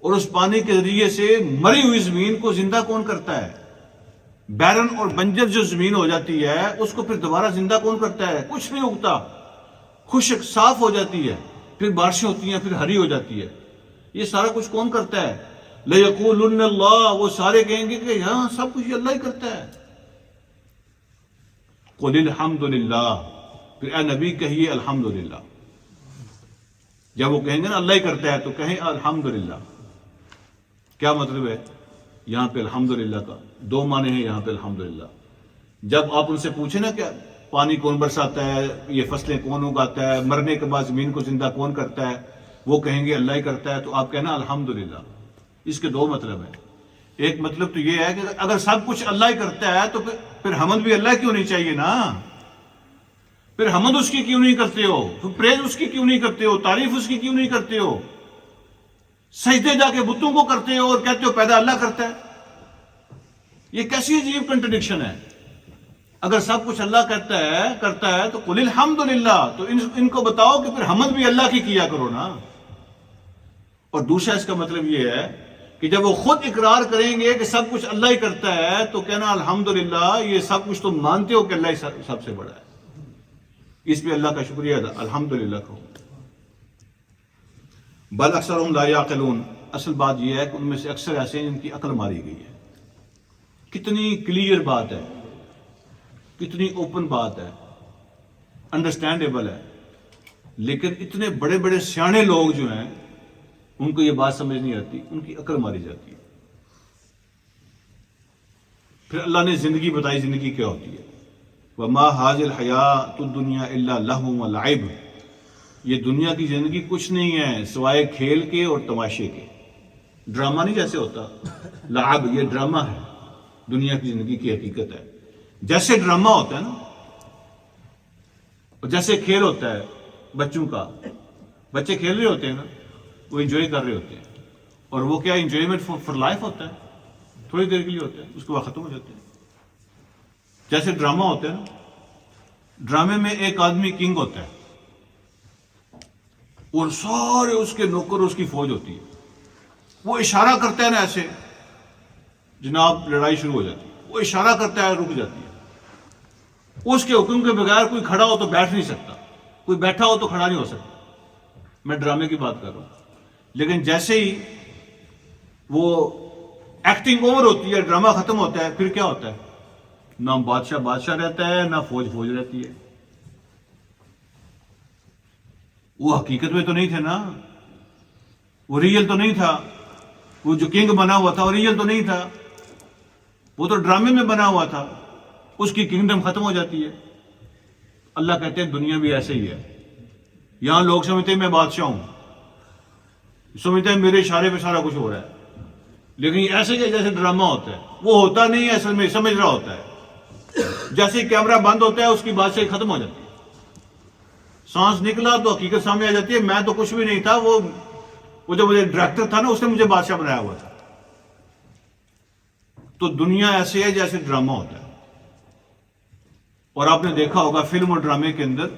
اور اس پانی کے ذریعے سے مری ہوئی زمین کو زندہ کون کرتا ہے، بیرن اور بنجر جو زمین ہو جاتی ہے اس کو پھر دوبارہ زندہ کون کرتا ہے، کچھ نہیں اگتا، خشک صاف ہو جاتی ہے، پھر بارشیں ہوتی ہیں، پھر ہری ہو جاتی ہے، یہ سارا کچھ کون کرتا ہے؟ لَيَقُولُنَّ اللَّهُ، وہ سارے کہیں گے کہ ہاں سب کچھ اللہ ہی کرتا ہے۔ قُلِ الْحَمْدُ لِلَّهِ، پھر اے نبی کہیے الحمدللہ۔ جب وہ کہیں گے نا اللہ ہی کرتا ہے تو کہیں الحمدللہ۔ کیا مطلب ہے یہاں پہ الحمدللہ کا؟ دو معنی ہیں یہاں پہ الحمدللہ۔ جب آپ ان سے پوچھیں نا کہ پانی کون برساتا ہے، یہ فصلیں کون اگاتا ہے، مرنے کے بعد زمین کو زندہ کون کرتا ہے، وہ کہیں گے اللہ ہی کرتا ہے، تو آپ کہنا الحمدللہ۔ اس کے دو مطلب ہیں۔ ایک مطلب تو یہ ہے کہ اگر سب کچھ اللہ ہی کرتا ہے تو پھر حمد بھی اللہ کی ہونی چاہیے نا، پھر حمد اس کی کیوں نہیں کرتے ہو، پھر پریز اس کی کیوں نہیں کرتے ہو، تعریف اس کی کیوں نہیں کرتے ہو، سجدے جا کے بتوں کو کرتے ہو اور کہتے ہو پیدا اللہ کرتا ہے۔ یہ کیسی عجیب کنٹرڈکشن ہے؟ اگر سب کچھ اللہ کرتا ہے تو قل الحمدللہ، تو ان کو بتاؤ کہ پھر حمد بھی اللہ کی کیا کرو نا۔ اور دوسرا اس کا مطلب یہ ہے کہ جب وہ خود اقرار کریں گے کہ سب کچھ اللہ ہی کرتا ہے تو کہنا الحمدللہ، یہ سب کچھ تم مانتے ہو کہ اللہ ہی سب سے بڑا ہے، اس پہ اللہ کا شکریہ ادا، الحمدللہ کہو۔ بل اکثرهم لا یعقلون، اصل بات یہ ہے کہ ان میں سے اکثر ایسے ہیں جن کی عقل ماری گئی ہے۔ کتنی کلیئر بات ہے، کتنی اوپن بات ہے، انڈرسٹینڈیبل ہے، لیکن اتنے بڑے بڑے سیانے لوگ جو ہیں ان کو یہ بات سمجھ نہیں آتی، ان کی عقل ماری جاتی ہے۔ پھر اللہ نے زندگی بتائی، زندگی کیا ہوتی ہے۔ وَمَا هَٰذِهِ الْحَيَاةُ الدُّنْيَا إِلَّا لَهْوٌ وَلَعِبٌ، یہ دنیا کی زندگی کچھ نہیں ہے سوائے کھیل کے اور تماشے کے، ڈرامہ نہیں جیسے ہوتا، لعب یہ ڈرامہ ہے، دنیا کی زندگی کی حقیقت ہے۔ جیسے ڈرامہ ہوتا ہے نا، اور جیسے کھیل ہوتا ہے بچوں کا، بچے کھیل رہے ہوتے ہیں نا، وہ انجوائے کر رہے ہوتے ہیں، اور وہ کیا انجوائمنٹ فار لائف ہوتا ہے، تھوڑی دیر کے لیے ہوتا ہے، اس کے بعد ختم ہو جاتے ہیں۔ جیسے ڈرامہ ہوتا ہے نا، ڈرامے میں ایک آدمی کنگ ہوتا ہے اور سارے اس کے نوکر اس کی فوج ہوتی ہے، وہ اشارہ کرتا ہے نا ایسے، جناب لڑائی شروع ہو جاتی ہے، وہ اشارہ کرتا ہے رک جاتی ہے، اس کے حکم کے بغیر کوئی کھڑا ہو تو بیٹھ نہیں سکتا، کوئی بیٹھا ہو تو کھڑا نہیں ہو سکتا، میں ڈرامے کی بات کر رہا ہوں۔ لیکن جیسے ہی وہ ایکٹنگ اوور ہوتی ہے، ڈرامہ ختم ہوتا ہے، پھر کیا ہوتا ہے؟ نہ بادشاہ بادشاہ رہتا ہے، نہ فوج فوج رہتی ہے۔ وہ حقیقت میں تو نہیں تھے نا، وہ ریئل تو نہیں تھا، وہ جو کنگ بنا ہوا تھا وہ ریئل تو نہیں تھا، وہ تو ڈرامے میں بنا ہوا تھا، اس کی کنگڈم ختم ہو جاتی ہے۔ اللہ کہتے ہیں دنیا بھی ایسے ہی ہے، یہاں لوگ سمجھتے ہیں میں بادشاہ ہوں، سمجھتے ہیں میرے اشارے پہ سارا کچھ ہو رہا ہے، لیکن یہ ایسے کہ جیسے ڈرامہ ہوتا ہے، وہ ہوتا نہیں ہے، اصل میں سمجھ رہا ہوتا ہے۔ جیسے ہی کیمرہ بند ہوتا ہے اس کی بادشاہی ختم ہو جاتی ہے، سانس نکلا تو حقیقت سامنے آ جاتی ہے، میں تو کچھ بھی نہیں تھا، وہ جو مجھے ڈائریکٹر تھا نا اس نے مجھے بادشاہ بنایا ہوا تھا۔ تو دنیا ایسے ہے جیسے ڈرامہ ہوتا ہے، اور آپ نے دیکھا ہوگا فلم اور ڈرامے کے اندر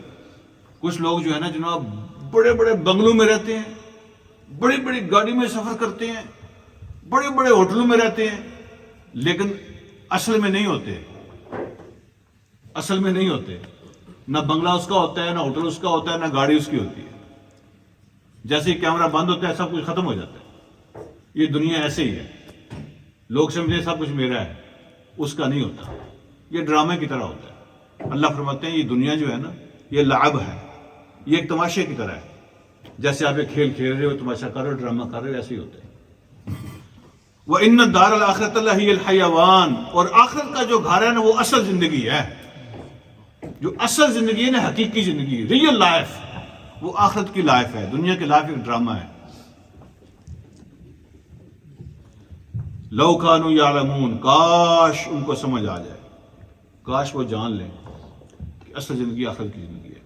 کچھ لوگ جو ہے نا جناب بڑے بڑے بنگلوں میں رہتے ہیں، بڑی بڑی گاڑی میں سفر کرتے ہیں، بڑے بڑے ہوٹلوں میں رہتے ہیں، لیکن اصل میں نہیں ہوتے، اصل میں نہیں ہوتے، نہ بنگلہ اس کا ہوتا ہے، نہ ہوٹل اس کا ہوتا ہے، نہ گاڑی اس کی ہوتی ہے۔ جیسے ہی کیمرہ بند ہوتا ہے سب کچھ ختم ہو جاتا ہے۔ یہ دنیا ایسے ہی ہے، لوگ سمجھے سب کچھ میرا ہے، اس کا نہیں ہوتا، یہ ڈرامے کی طرح ہوتا ہے۔ اللہ فرماتے ہیں یہ دنیا جو ہے نا یہ لعب ہے، یہ ایک تماشے کی طرح ہے، جیسے آپ ایک کھیل کھیل رہے ہو، تماشا کر رہے ہو، ڈرامہ کر رہے ہو، ایسے ہی ہوتا ہے۔ وَإِنَّ الدَّارَ الْآخِرَةَ لَهِيَ الْحَيَوَانُ، اور آخرت کا جو گھر ہے نا وہ اصل زندگی ہے، جو اصل زندگی ہے نا، حقیقی زندگی، ریئل لائف، وہ آخرت کی لائف ہے، دنیا کی لائف ایک ڈرامہ ہے۔ لَوْ كَانُوا يَعْلَمُونَ، کاش ان کو سمجھ آ جائے، کاش وہ جان لیں کہ اصل زندگی آخرت کی زندگی ہے۔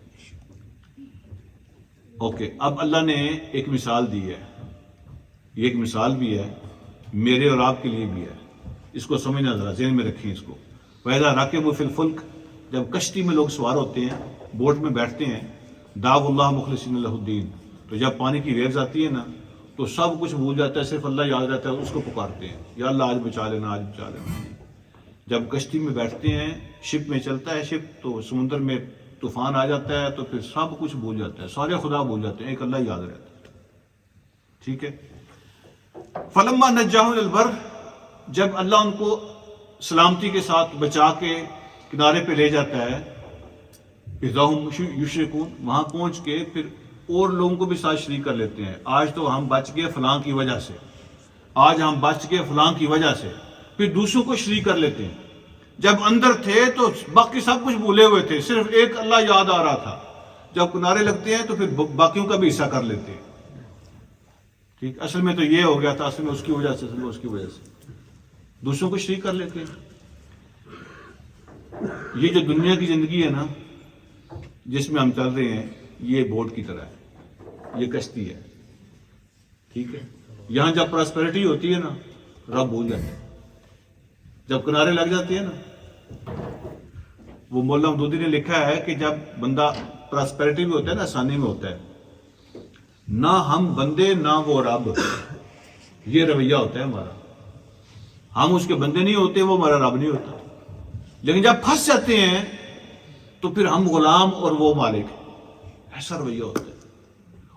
اوکے، اب اللہ نے ایک مثال دی ہے، یہ ایک مثال بھی ہے، میرے اور آپ کے لیے بھی ہے، اس کو سمجھنا ذرا، ذہن میں رکھیں اس کو۔ وَإِذَا رَكِبُوا فِي الْفُلْكِ، جب کشتی میں لوگ سوار ہوتے ہیں، بوٹ میں بیٹھتے ہیں، دعوا اللہ مخلصین لہ الدین، تو جب پانی کی ویوز آتی ہے نا تو سب کچھ بھول جاتا ہے، صرف اللہ یاد رہتا ہے، اس کو پکارتے ہیں، یا اللہ آج بچا لینا، آج بچا لینا۔ جب کشتی میں بیٹھتے ہیں، شپ میں چلتا ہے شپ، تو سمندر میں طوفان آ جاتا ہے تو پھر سب کچھ بھول جاتا ہے، سارے خدا بھول جاتے ہیں، ایک اللہ یاد رہتا ہے، ٹھیک ہے۔ فَلَمَّا نَجَّاهُمْ إِلَى الْبَرِّ، جب اللہ ان کو سلامتی کے ساتھ بچا کے کنارے پہ لے جاتا ہے، اِذَا هُمْ يُشْرِكُونَ، وہاں پہنچ کے پھر اور لوگوں کو بھی ساتھ شریک کر لیتے ہیں، آج تو ہم بچ گئے فلاں کی وجہ سے، آج ہم بچ گئے فلاں کی وجہ سے، پھر دوسروں کو شریک کر لیتے ہیں۔ جب اندر تھے تو باقی سب کچھ بھولے ہوئے تھے، صرف ایک اللہ یاد آ رہا تھا، جب کنارے لگتے ہیں تو پھر باقیوں کا بھی حصہ کر لیتے ہیں، ٹھیک۔ اصل میں تو یہ ہو گیا تھا، اصل میں اس کی وجہ سے، اصل میں اس کی وجہ سے دوسروں کو شریک کر لیتے ہیں۔ یہ جو دنیا کی زندگی ہے نا جس میں ہم چل رہے ہیں، یہ بوٹ کی طرح ہے، یہ کشتی ہے، ٹھیک ہے۔ یہاں جب پراسپیرٹی ہوتی ہے نا رب بھول جاتے ہیں، جب کنارے لگ جاتے ہیں نا، وہ مولانا مودودی نے لکھا ہے کہ جب بندہ پراسپیرٹی میں ہوتا ہے نا، آسانی میں ہوتا ہے، نہ ہم بندے نہ وہ رب، یہ رویہ ہوتا ہے ہمارا، ہم اس کے بندے نہیں ہوتے، وہ ہمارا رب نہیں ہوتا۔ لیکن جب پھنس جاتے ہیں تو پھر ہم غلام اور وہ مالک، ایسا رویہ ہوتا ہے۔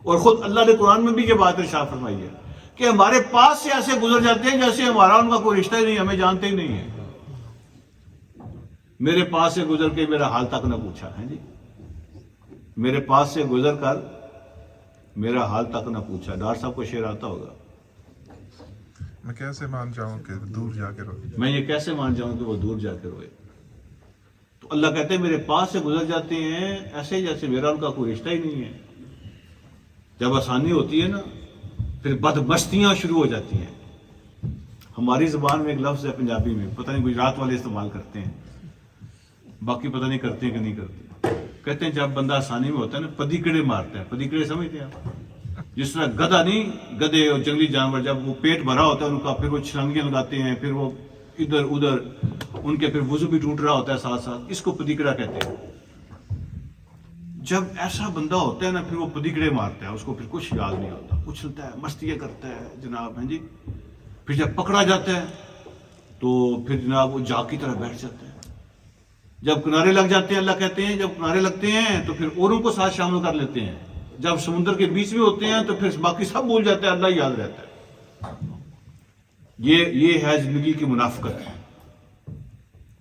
اور خود اللہ نے قرآن میں بھی یہ بات ارشاد فرمائی ہے کہ ہمارے پاس سے ایسے گزر جاتے ہیں جیسے ہمارا ان کا کوئی رشتہ ہی نہیں، ہمیں جانتے ہی نہیں ہے۔ میرے پاس سے گزر کے میرا حال تک نہ پوچھا ہے جی، میرے پاس سے گزر کر میرا حال تک نہ پوچھا۔ ڈاکٹر صاحب کو شعر آتا ہوگا، میں کیسے مان جاؤں کہ دور جا کے روئے، میں یہ کیسے مان جاؤں کہ وہ دور جا کے روئے۔ تو اللہ کہتے ہیں میرے پاس سے گزر جاتے ہیں ایسے جیسے میرا ان کا کوئی رشتہ ہی نہیں ہے۔ جب آسانی ہوتی ہے نا پھر بدمستیاں شروع ہو جاتی ہیں۔ ہماری زبان میں ایک لفظ ہے پنجابی میں، پتہ نہیں گجرات والے استعمال کرتے ہیں، باقی پتہ نہیں کرتے ہیں کہ نہیں کرتے، کہتے ہیں جب بندہ آسانی میں ہوتا ہے نا پدیکڑے مارتا ہے۔ پدیکڑے سمجھتے ہیں آپ؟ جس طرح گدھا نہیں، گدھے اور جنگلی جانور جب وہ پیٹ بھرا ہوتا ہے ان کا، پھر وہ چھلانگیاں لگاتے ہیں، پھر وہ ادھر ادھر، ان کے پھر وضو بھی ٹوٹ رہا ہوتا ہے ساتھ ساتھ، اس کو پدیکڑا کہتے ہیں۔ جب ایسا بندہ ہوتا ہے نا پھر وہ پدیکڑے مارتا ہے، اس کو پھر کچھ یاد نہیں ہوتا، اچھلتا ہے، مستیاں کرتا ہے جناب، ہیں جی۔ پھر جب پکڑا جاتا ہے تو پھر جناب وہ جاگ کی طرح بیٹھ جاتے ہیں. جب کنارے لگ جاتے ہیں، اللہ کہتے ہیں جب کنارے لگتے ہیں تو پھر اوروں کو ساتھ شامل کر لیتے ہیں. جب سمندر کے بیچ میں ہوتے ہیں تو پھر باقی سب بھول جاتے ہیں، اللہ ہی یاد رہتا ہے. یہ ہے زندگی کی منافقت،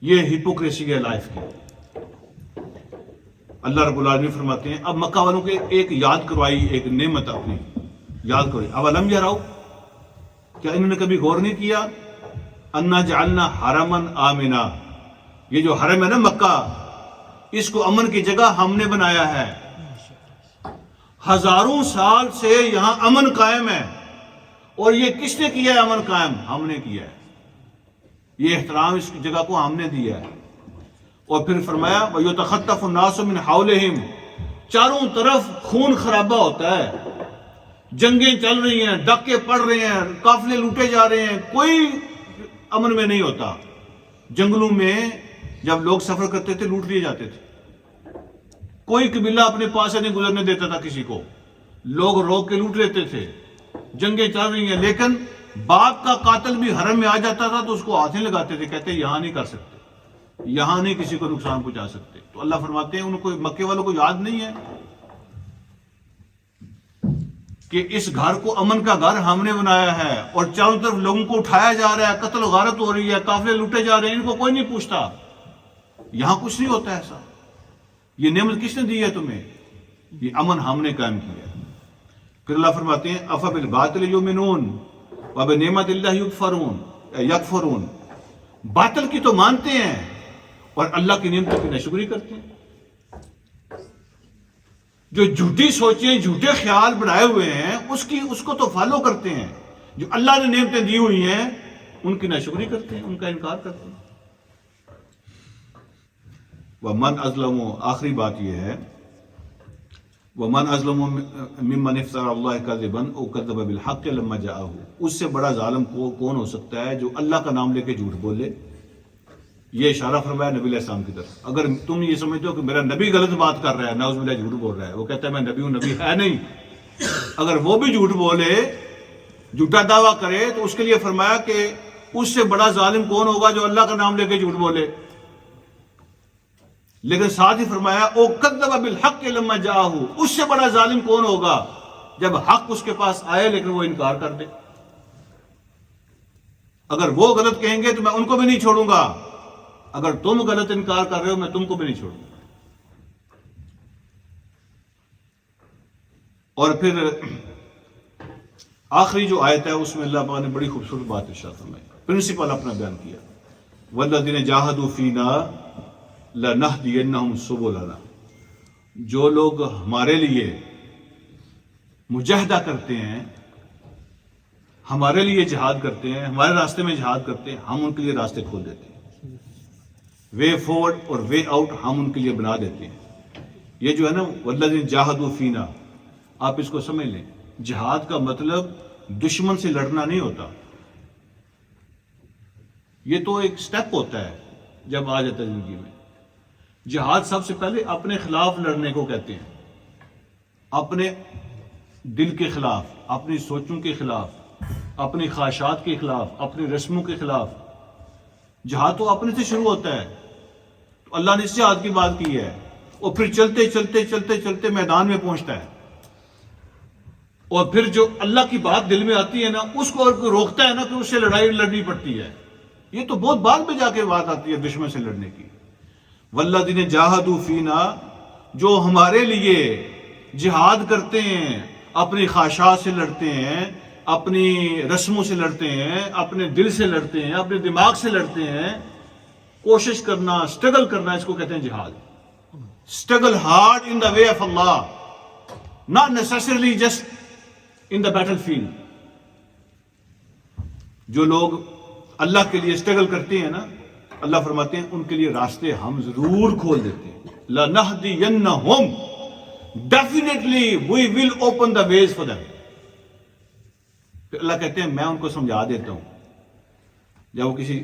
یہ ہپوکریسی ہے لائف کی. اللہ رب العالمین فرماتے ہیں اب مکہ والوں کے ایک یاد کروائی، ایک نعمت اپنی یاد کروائی. اب علم یراؤ، کیا انہوں نے کبھی غور نہیں کیا؟ انا جعلنا حرمن آمنا، یہ جو حرم ہے نا مکہ، اس کو امن کی جگہ ہم نے بنایا ہے. ہزاروں سال سے یہاں امن قائم ہے. اور یہ کس نے کیا ہے امن قائم؟ ہم نے کیا ہے. یہ احترام اس جگہ کو ہم نے دیا ہے. اور پھر فرمایا وَيُتَخَطَّفُ النَّاسُ مِنْ حَوْلِهِمْ، چاروں طرف خون خرابہ ہوتا ہے، جنگیں چل رہی ہیں، ڈاکے پڑ رہے ہیں، قافلے لوٹے جا رہے ہیں، کوئی امن میں نہیں ہوتا. جنگلوں میں جب لوگ سفر کرتے تھے لوٹ لیے جاتے تھے. کوئی قبیلہ اپنے پاس سے نہیں گزرنے دیتا تھا کسی کو، لوگ روک کے لوٹ لیتے تھے. جنگیں چل رہی ہیں، لیکن باپ کا قاتل بھی حرم میں آ جاتا تھا تو اس کو ہاتھ نہیں لگاتے تھے، کہتے یہاں نہیں کر سکتے، یہاں نہیں کسی کو نقصان پہنچا سکتے. تو اللہ فرماتے ہیں ان کو مکے والوں کو یاد نہیں ہے کہ اس گھر کو امن کا گھر ہم نے بنایا ہے، اور چاروں طرف لوگوں کو اٹھایا جا رہا ہے، قتل و غارت ہو رہی ہے، قافلے لوٹے جا رہے ہیں، ان کو کوئی نہیں پوچھتا. یہاں کچھ نہیں ہوتا ایسا. یہ نعمت کس نے دی ہے تمہیں؟ یہ امن ہم نے قائم کیا ہے. پھر اللہ فرماتے ہیں افبالباطل یؤمنون وبنعمت اللہ یکفرون، باطل کی تو مانتے ہیں اور اللہ کی نعمتوں کی ناشکری کرتے ہیں. جو جھوٹی سوچیں، جھوٹے خیال بنائے ہوئے ہیں اس کو تو فالو کرتے ہیں. جو اللہ نے نعمتیں دی ہوئی ہیں ان کی ناشکری کرتے ہیں، ان کا انکار کرتے ہیں. وَمَنْ أَظْلَمُ، آخری بات یہ ہے وَمَنْ أَظْلَمُ مِمَّنِ افْتَرَى عَلَى اللَّهِ كَذِبًا أَوْ كَذَّبَ بِالْحَقِّ لَمَّا جَاءَهُ، اس سے بڑا ظالم کون ہو سکتا ہے جو اللہ کا نام لے کے جھوٹ بولے. یہ اشارہ فرمایا نبی علیہ السلام کی طرف. اگر تم یہ سمجھتے ہو کہ میرا نبی غلط بات کر رہا ہے، نعوذ باللہ جھوٹ بول رہا ہے، وہ کہتا ہے میں نبی ہوں، نبی ہے نہیں، اگر وہ بھی جھوٹ بولے، جھوٹا دعویٰ کرے، تو اس کے لیے فرمایا کہ اس سے بڑا ظالم کون ہوگا جو اللہ کا نام لے کے جھوٹ بولے. لیکن ساتھ ہی فرمایا او کذب بالحق لما جاءہ، اس سے بڑا ظالم کون ہوگا جب حق اس کے پاس آئے لیکن وہ انکار کر دے. اگر وہ غلط کہیں گے تو میں ان کو بھی نہیں چھوڑوں گا، اگر تم غلط انکار کر رہے ہو میں تم کو بھی نہیں چھوڑوں گا. اور پھر آخری جو آیت ہے اس میں اللہ پاک نے بڑی خوبصورت بات ارشاد فرمائی، پرنسپل اپنا بیان کیا. والذین جاہدوا فینا لنہدینہم سبلنا، جو لوگ ہمارے لیے مجاہدہ کرتے ہیں، ہمارے لیے جہاد کرتے ہیں، ہمارے راستے میں جہاد کرتے ہیں، ہم ان کے لیے راستے کھول دیتے ہیں. وے فورورڈ اور وے آؤٹ ہم ان کے لیے بنا دیتے ہیں. یہ جو ہے نا والذین جاہدوا فینا، آپ اس کو سمجھ لیں، جہاد کا مطلب دشمن سے لڑنا نہیں ہوتا. یہ تو ایک سٹیپ ہوتا ہے جب آ جاتا ہے زندگی میں. جہاد سب سے پہلے اپنے خلاف لڑنے کو کہتے ہیں، اپنے دل کے خلاف، اپنی سوچوں کے خلاف، اپنی خواہشات کے خلاف، اپنی رسموں کے خلاف. جہاد تو اپنے سے شروع ہوتا ہے. تو اللہ نے اس جہاد کی بات کی ہے، اور پھر چلتے چلتے چلتے چلتے میدان میں پہنچتا ہے. اور پھر جو اللہ کی بات دل میں آتی ہے نا، اس کو اور کوئی روکتا ہے نا، پھر اس سے لڑائی لڑنی پڑتی ہے. یہ تو بہت بعد میں جا کے بات آتی ہے دشمن سے لڑنے کی. والذین جاہدوا فینا، جو ہمارے لیے جہاد کرتے ہیں، اپنی خواہشات سے لڑتے ہیں، اپنی رسموں سے لڑتے ہیں، اپنے دل سے لڑتے ہیں، اپنے دماغ سے لڑتے ہیں. کوشش کرنا، اسٹرگل کرنا، اس کو کہتے ہیں جہاد. Struggle hard in the way of Allah, not necessarily just in the battle. جو لوگ اللہ کے لیے اسٹرگل کرتے ہیں نا، اللہ فرماتے ہیں ان کے لیے راستے ہم ضرور کھول دیتے ہیں. لَنَهْدِيَنَّهُمْ، definitely we will open the ways for them. پھر اللہ کہتے ہیں میں ان کو سمجھا دیتا ہوں. جب وہ کسی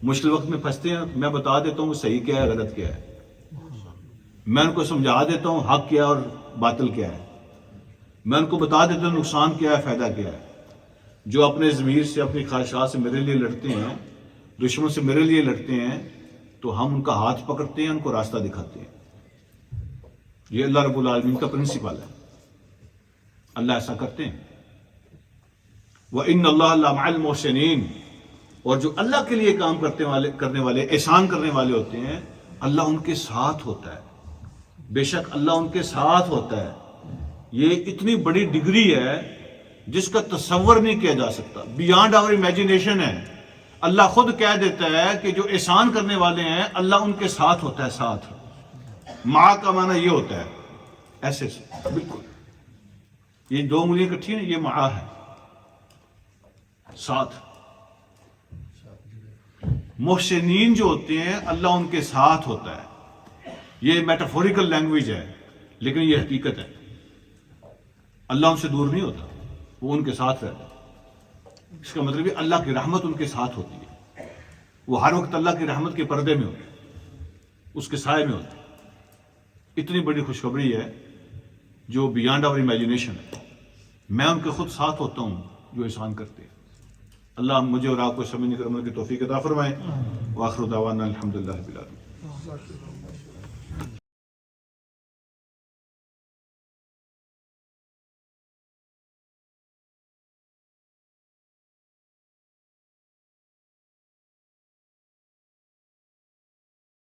مشکل وقت میں پھنستے ہیں میں بتا دیتا ہوں صحیح کیا ہے غلط کیا ہے. میں ان کو سمجھا دیتا ہوں حق کیا ہے اور باطل کیا ہے. میں ان کو بتا دیتا ہوں نقصان کیا ہے فائدہ کیا ہے. جو اپنے ضمیر سے، اپنی خواہشات سے میرے لیے لڑتے ہیں دشمن سے میرے لیے لڑتے ہیں تو ہم ان کا ہاتھ پکڑتے ہیں، ان کو راستہ دکھاتے ہیں. یہ اللہ رب العالمین کا پرنسپل ہے. اللہ ایسا کرتے ہیں. وَإِنَّ اللَّهَ لَمَعَ الْمُحْسِنِينَ، اور جو اللہ کے لیے کام کرنے والے احسان کرنے والے ہوتے ہیں، اللہ ان کے ساتھ ہوتا ہے. بے شک اللہ ان کے ساتھ ہوتا ہے. یہ اتنی بڑی ڈگری ہے جس کا تصور نہیں کیا جا سکتا، بیانڈ آور امیجنیشن ہے. اللہ خود کہہ دیتا ہے کہ جو احسان کرنے والے ہیں اللہ ان کے ساتھ ہوتا ہے. ساتھ ماں کا معنی یہ ہوتا ہے ایسے سے، بالکل یہ دو انگلیاں کٹھی ہیں، یہ ماں ہے، ساتھ. محسنین جو ہوتے ہیں اللہ ان کے ساتھ ہوتا ہے. یہ میٹافوریکل لینگویج ہے لیکن یہ حقیقت ہے. اللہ ان سے دور نہیں ہوتا، وہ ان کے ساتھ رہتا ہے. اس کا مطلب یہ اللہ کی رحمت ان کے ساتھ ہوتی ہے. وہ ہر وقت اللہ کی رحمت کے پردے میں ہوتے ہیں، اس کے سائے میں ہوتے ہیں. اتنی بڑی خوشخبری ہے جو بیانڈ آور امیجنیشن ہے. میں ان کے خود ساتھ ہوتا ہوں جو احسان کرتے ہیں. اللہ مجھے اور آپ کو سمجھنے کی عمل کی توفیق عطا فرمائے. وآخر دعوانا الحمدللہ رب العالمین.